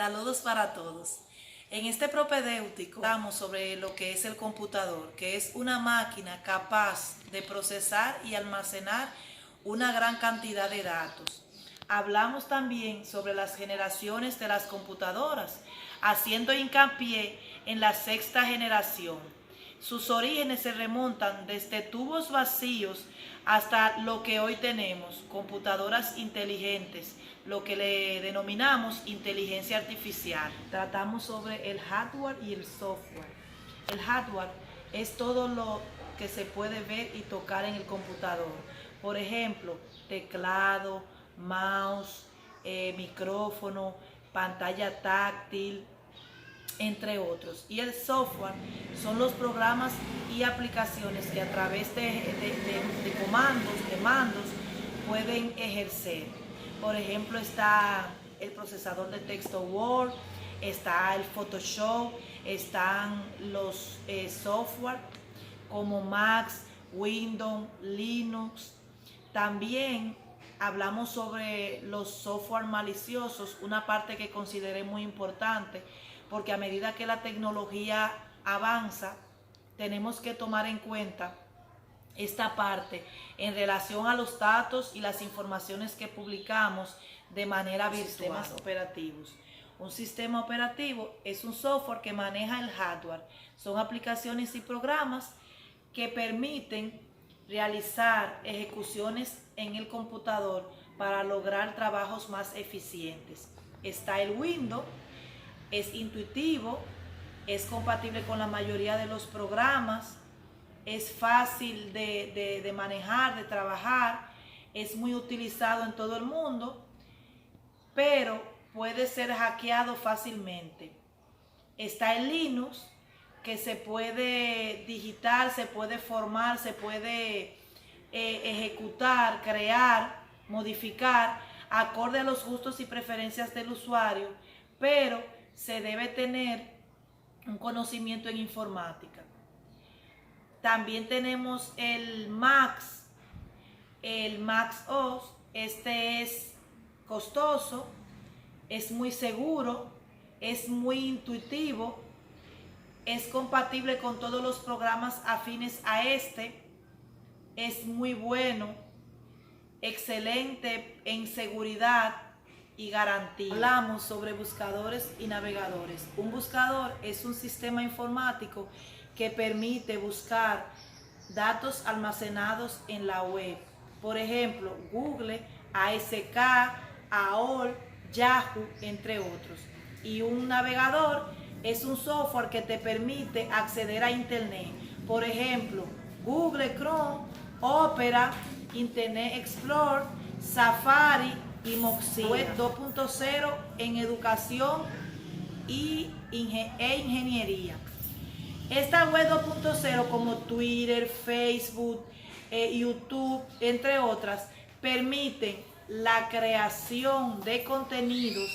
Saludos para todos. En este propedéutico hablamos sobre lo que es el computador, que es una máquina capaz de procesar y almacenar una gran cantidad de datos. Hablamos también sobre las generaciones de las computadoras, haciendo hincapié en la sexta generación. Sus orígenes se remontan desde tubos vacíos hasta lo que hoy tenemos, computadoras inteligentes, lo que le denominamos inteligencia artificial. Tratamos sobre el hardware y el software. El hardware es todo lo que se puede ver y tocar en el computador. Por ejemplo, teclado, mouse, micrófono, pantalla táctil, entre otros. Y el software son los programas y aplicaciones que a través de comandos, de mandos, pueden ejercer. Por ejemplo, está el procesador de texto Word, está el Photoshop, están los software como Mac, Windows, Linux. También hablamos sobre los software maliciosos, una parte que consideré muy importante, porque a medida que la tecnología avanza, tenemos que tomar en cuenta esta parte en relación a los datos y las informaciones que publicamos de manera virtual. Sistemas operativos. Un sistema operativo es un software que maneja el hardware. Son aplicaciones y programas que permiten realizar ejecuciones en el computador para lograr trabajos más eficientes. Está el Windows, es intuitivo, es compatible con la mayoría de los programas, es fácil de manejar, de trabajar, es muy utilizado en todo el mundo, pero puede ser hackeado fácilmente. Está el Linux, que se puede digitar, se puede formar, se puede ejecutar, crear, modificar, acorde a los gustos y preferencias del usuario, pero se debe tener un conocimiento en informática. También tenemos el Mac OS. Este es costoso, es muy seguro, es muy intuitivo, es compatible con todos los programas afines a este, es muy bueno, excelente en seguridad y garantía. Hablamos sobre buscadores y navegadores. Un buscador es un sistema informático que permite buscar datos almacenados en la web. Por ejemplo, Google, ASK, AOL, Yahoo, entre otros. Y un navegador es un software que te permite acceder a Internet. Por ejemplo, Google Chrome, Opera, Internet Explorer, Safari y Mozilla. Web 2.0 en educación e ingeniería. Esta web 2.0 como Twitter, Facebook, YouTube, entre otras, permiten la creación de contenidos,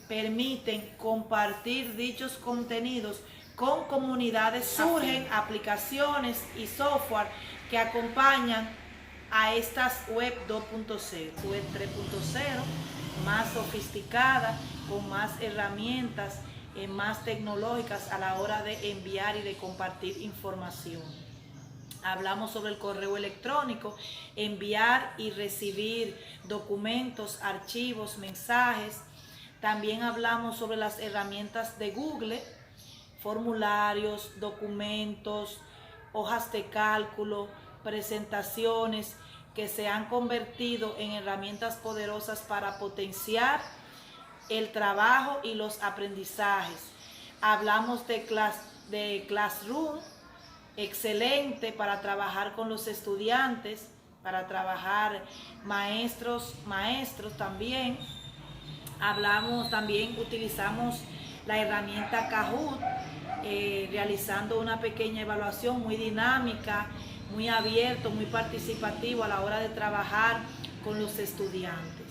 permiten compartir dichos contenidos con comunidades. Surgen aplicaciones y software que acompañan a estas web 2.0, web 3.0, más sofisticada, con más herramientas, más tecnológicas a la hora de enviar y de compartir información. Hablamos sobre el correo electrónico, enviar y recibir documentos, archivos, mensajes. También hablamos sobre las herramientas de Google, formularios, documentos, hojas de cálculo, presentaciones que se han convertido en herramientas poderosas para potenciar el trabajo y los aprendizajes. Hablamos de Classroom, excelente para trabajar con los estudiantes, para trabajar maestros también. Utilizamos la herramienta Kahoot, realizando una pequeña evaluación muy dinámica, muy abierto, muy participativo a la hora de trabajar con los estudiantes.